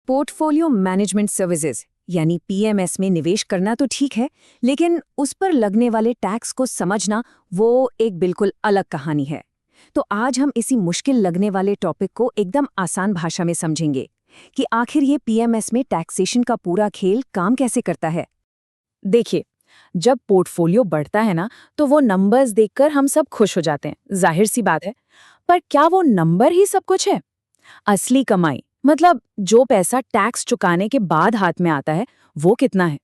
Portfolio management services यानी PMS में निवेश करना तो ठीक है, लेकिन उस पर लगने वाले टैक्स को समझना वो एक बिल्कुल अलग कहानी है। तो आज हम इसी मुश्किल लगने वाले टॉपिक को एकदम आसान भाषा में समझेंगे कि आखिर ये पीएमएस में टैक्सेशन का पूरा खेल काम कैसे करता है। देखिए, जब पोर्टफोलियो बढ़ता है ना, तो वो नंबर्स देखकर हम सब खुश हो जाते हैं, जाहिर सी बात है। पर क्या वो नंबर ही सब कुछ है? असली कमाई मतलब जो पैसा टैक्स चुकाने के बाद हाथ में आता है, वो कितना है?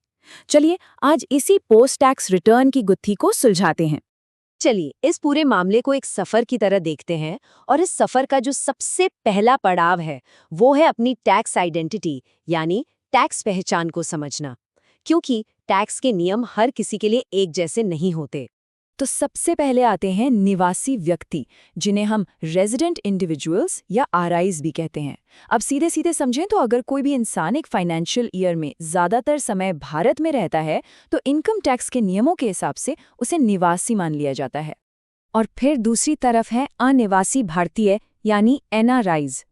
चलिए आज इसी पोस्ट टैक्स रिटर्न की गुत्थी को सुलझाते हैं। चलिए इस पूरे मामले को एक सफर की तरह देखते हैं और इस सफर का जो सबसे पहला पड़ाव है वो है अपनी टैक्स आइडेंटिटी यानी टैक्स पहचान को समझना, क्योंकि टैक्स के नियम हर किसी के लिए एक जैसे नहीं होते। तो सबसे पहले आते हैं निवासी व्यक्ति, जिन्हें हम रेजिडेंट इंडिविजुअल्स या आरआईज भी कहते हैं। अब सीधे सीधे समझें तो अगर कोई भी इंसान एक फाइनेंशियल ईयर में ज्यादातर समय भारत में रहता है तो इनकम टैक्स के नियमों के हिसाब से उसे निवासी मान लिया जाता है। और फिर दूसरी तरफ है अनिवासी भारतीय यानी एनआरआईज।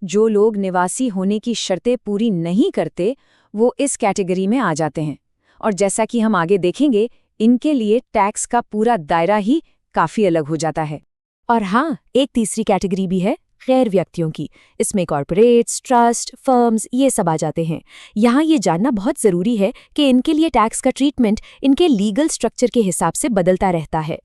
जो लोग निवासी होने की शर्तें पूरी नहीं करते वो इस कैटेगरी में आ जाते हैं, और जैसा कि हम आगे देखेंगे इनके लिए टैक्स का पूरा दायरा ही काफी अलग हो जाता है। और हाँ, एक तीसरी कैटेगरी भी है गैर व्यक्तियों की। इसमें कॉर्पोरेट्स, ट्रस्ट, फर्म्स ये सब आ जाते हैं। यहाँ ये जानना बहुत ज़रूरी है कि इनके लिए टैक्स का ट्रीटमेंट इनके लीगल स्ट्रक्चर के हिसाब से बदलता रहता है।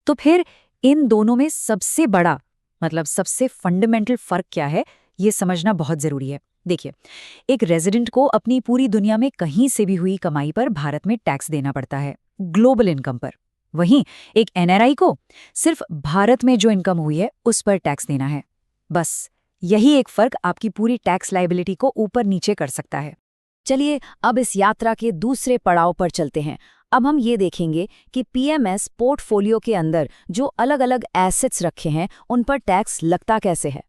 तो फिर इन दोनों में सबसे बड़ा मतलब सबसे फंडामेंटल फ़र्क क्या है, ये समझना बहुत ज़रूरी है। देखिए, एक रेजिडेंट को अपनी पूरी दुनिया में कहीं से भी हुई कमाई पर भारत में टैक्स देना पड़ता है, ग्लोबल इनकम पर। वहीं एक एनआरआई को सिर्फ भारत में जो इनकम हुई है उस पर टैक्स देना है। बस यही एक फर्क आपकी पूरी टैक्स लायबिलिटी को ऊपर नीचे कर सकता है। चलिए अब इस यात्रा के दूसरे पड़ाव पर चलते हैं। अब हम ये देखेंगे कि पीएमएस पोर्टफोलियो के अंदर जो अलग-अलग एसेट्स रखे हैं उन पर टैक्स लगता कैसे है।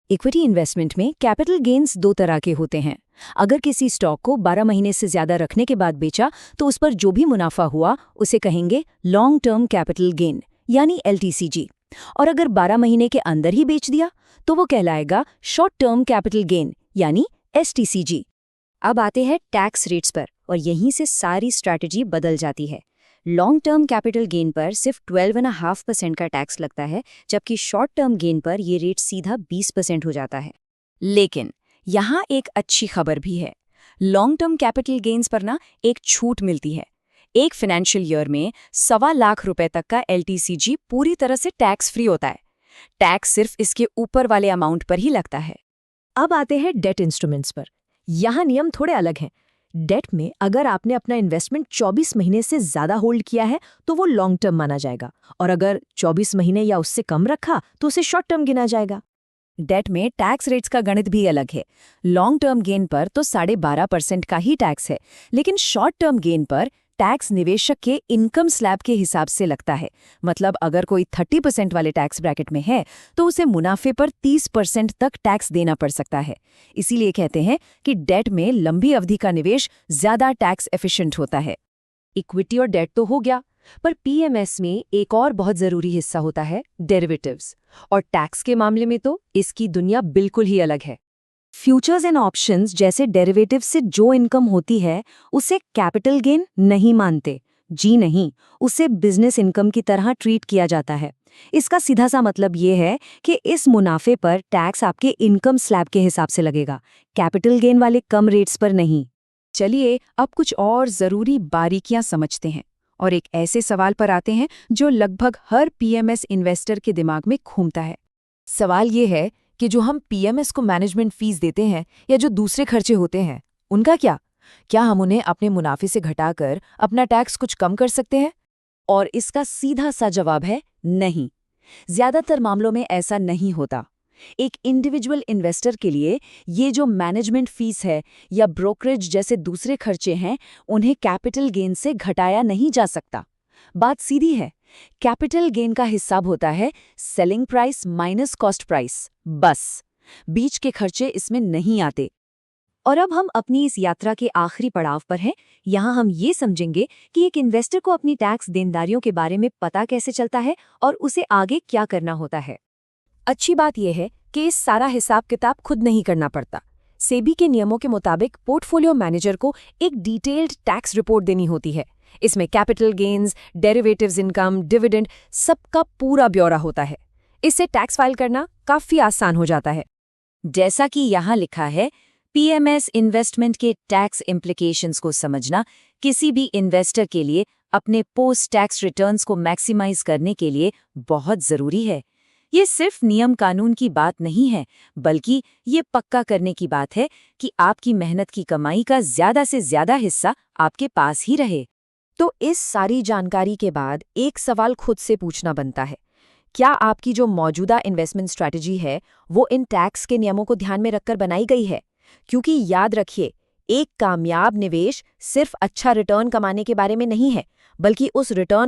इक्विटी इन्वेस्टमेंट में कैपिटल गेन्स दो तरह के होते हैं। अगर किसी स्टॉक को 12 महीने से ज्यादा रखने के बाद बेचा तो उस पर जो भी मुनाफा हुआ उसे कहेंगे लॉन्ग टर्म कैपिटल गेन यानी LTCG, और अगर 12 महीने के अंदर ही बेच दिया तो वो कहलाएगा शॉर्ट टर्म कैपिटल गेन यानी STCG। अब आते हैं टैक्स रेट्स पर, और यहीं से सारी स्ट्रैटेजी बदल जाती है। लॉन्ग टर्म कैपिटल गेन पर सिर्फ 12.5% का टैक्स लगता है, जबकि शॉर्ट टर्म गेन पर ये रेट सीधा 20% हो जाता है। लेकिन यहाँ एक अच्छी खबर भी है। लॉन्ग टर्म कैपिटल गेन्स पर ना एक छूट मिलती है। एक फाइनेंशियल ईयर में 1.25 लाख रुपए तक का LTCG पूरी तरह से टैक्स फ्री होता है। टैक्स सिर्फ इसके ऊपर वाले अमाउंट पर ही लगता है। अब आते हैं डेट इंस्ट्रूमेंट्स पर। यहाँ नियम थोड़े अलग हैं। डेट में अगर आपने अपना इन्वेस्टमेंट 24 महीने से ज्यादा होल्ड किया है तो वो लॉन्ग टर्म माना जाएगा, और अगर 24 महीने या उससे कम रखा तो उसे शॉर्ट टर्म गिना जाएगा। डेट में टैक्स रेट्स का गणित भी अलग है। लॉन्ग टर्म गेन पर तो 12.5% का ही टैक्स है, लेकिन शॉर्ट टर्म गेन पर टैक्स निवेशक के इनकम स्लैब के हिसाब से लगता है। मतलब अगर कोई 30% वाले टैक्स ब्रैकेट में है तो उसे मुनाफे पर 30% तक टैक्स देना पड़ सकता है। इसीलिए कहते हैं कि डेट में लंबी अवधि का निवेश ज्यादा टैक्स एफिशिएंट होता है। इक्विटी और डेट तो हो गया, पर पीएमएस में एक और बहुत जरूरी हिस्सा होता है डेरिवेटिव्स, और टैक्स के मामले में तो इसकी दुनिया बिल्कुल ही अलग है। फ्यूचर्स एंड ऑप्शंस जैसे डेरिवेटिव से जो इनकम होती है उसे कैपिटल गेन नहीं मानते। जी नहीं, उसे बिजनेस इनकम की तरह ट्रीट किया जाता है। इसका सीधा सा मतलब ये है कि इस मुनाफे पर टैक्स आपके इनकम स्लैब के हिसाब से लगेगा, कैपिटल गेन वाले कम रेट्स पर नहीं। चलिए अब कुछ और जरूरी बारीकियां समझते हैं और एक ऐसे सवाल पर आते हैं जो लगभग हर पीएमएस इन्वेस्टर के दिमाग में घूमता है। सवाल ये है कि जो हम पीएमएस को मैनेजमेंट फीस देते हैं या जो दूसरे खर्चे होते हैं उनका क्या हम उन्हें अपने मुनाफे से घटाकर अपना टैक्स कुछ कम कर सकते हैं? और इसका सीधा सा जवाब है नहीं। ज्यादातर मामलों में ऐसा नहीं होता। एक इंडिविजुअल इन्वेस्टर के लिए ये जो मैनेजमेंट फीस है या ब्रोकरेज जैसे दूसरे खर्चे हैं, उन्हें कैपिटल गेन से घटाया नहीं जा सकता। बात सीधी है। कैपिटल गेन का हिसाब होता है selling price minus cost price, बस। बीच के खर्चे इसमें नहीं आते। और अब हम अपनी इस यात्रा के आखिरी पड़ाव पर हैं। यहाँ हम ये समझेंगे कि एक इन्वेस्टर को अपनी टैक्स देनदारियों के बारे में पता कैसे चलता है और उसे आगे क्या करना होता है। अच्छी बात यह है कि इस सारा हिसाब किताब खुद नहीं करना पड़ता। सेबी के नियमों के मुताबिक पोर्टफोलियो मैनेजर को एक डिटेल्ड टैक्स रिपोर्ट देनी होती है। इसमें capital gains, derivatives income, dividend सबका पूरा ब्यौरा होता है। इससे टैक्स फाइल करना काफी आसान हो जाता है। जैसा कि यहाँ लिखा है, पीएमएस इन्वेस्टमेंट के टैक्स इम्प्लीकेशंस को समझना किसी भी इन्वेस्टर के लिए अपने पोस्ट टैक्स रिटर्न्स को मैक्सिमाइज करने के लिए बहुत जरूरी है। ये सिर्फ नियम कानून की बात नहीं है, बल्कि ये पक्का करने की बात है कि आपकी मेहनत की कमाई का ज्यादा से ज्यादा हिस्सा आपके पास ही रहे। तो इस सारी जानकारी के बाद एक सवाल खुद से पूछना बनता है, क्या आपकी जो मौजूदा इन्वेस्टमेंट स्ट्रैटेजी है वो इन टैक्स के नियमों को ध्यान में रखकर बनाई गई है? क्योंकि याद रखिए, एक कामयाब निवेश सिर्फ अच्छा रिटर्न कमाने के बारे में नहीं है, बल्कि उस रिटर्न